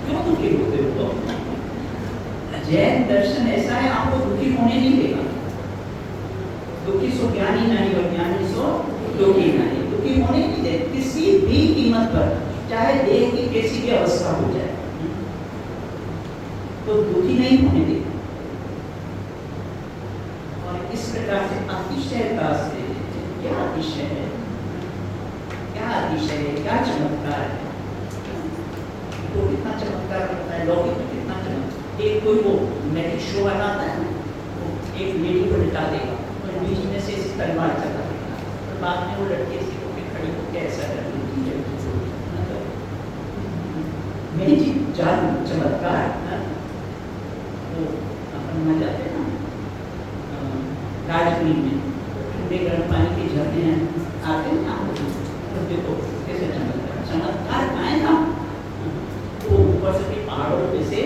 क्यों दुखी होते हो? तो जैन दर्शन ऐसा है, आपको दुखी होने नहीं देगा। दुखी सो ज्ञानी नहीं और ज्ञानी सो दुखी नहीं। दुखी होने नहीं दे किसी भी कीमत पर, चाहे देह की कैसी भी अवस्था हो जाए, तो दुखी नहीं होने दे। और इस प्रकार से अतिशयता से, क्या अतिशय है, क्या अतिशय है, क्या चमत्कार है। तो कितना चमत्कार करता है, लौकिक में कितना चमत्कार। एक कोई वो मैजिक शो बनाता है, एक लेडी को लिटा देगा, बीच में से इसी तलवार चला देगा, और बाद में वो लड़की ऐसी होकर खड़ी होकर ऐसा कर देती है। मैजिक, जादू, चमत्कार। वो अपन वहाँ जाते हैं ना दार्जिलिंग में, ठंडे गर्म पानी के झरने आते हैं ना, तो देखो कैसे चमत्कार। चमत्कार कहाँ है ना, तो ऊपर से भी पहाड़ों पे से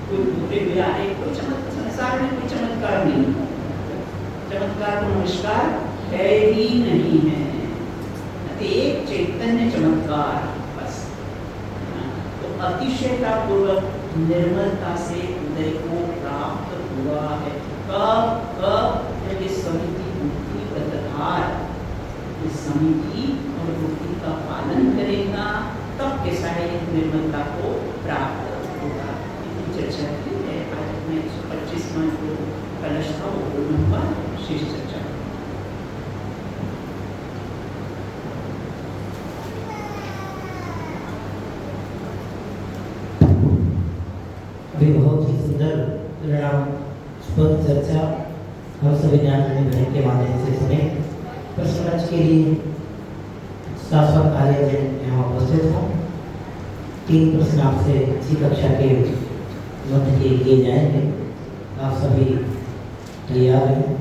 कोई दूसरे भी आ रहे, कोई चमत्कार संसार में कोई चमत्कार नहीं। चमत्कार को नमस्कार है ही नहीं है, एक चैतन्य चमत्कार बस। तो अतिशयता पूर्वक निर्मलता से उदय को प्राप्त हुआ है। कब कब? जब ये समिति बुद्धि व्रतधार, इस समिति और बुद्धि का पालन करेगा, तब कैसा है निर्मलता को प्राप्त होगा। इतनी चर्चा की है। आज मैं 125वां जो कलश था वो पूर्ण हुआ, शेष चर्चा। अभी बहुत ही सुंदर परिणामस्पद चर्चा हम सभी ने अपने बहन के माध्यम से सुने। प्रश्न के लिए शाश्वत कार्य यहाँ उपस्थित हों। 3 प्रश्न आपसे इसी कक्षा के मध्य के लिए जाएंगे। आप सभी तैयार हैं?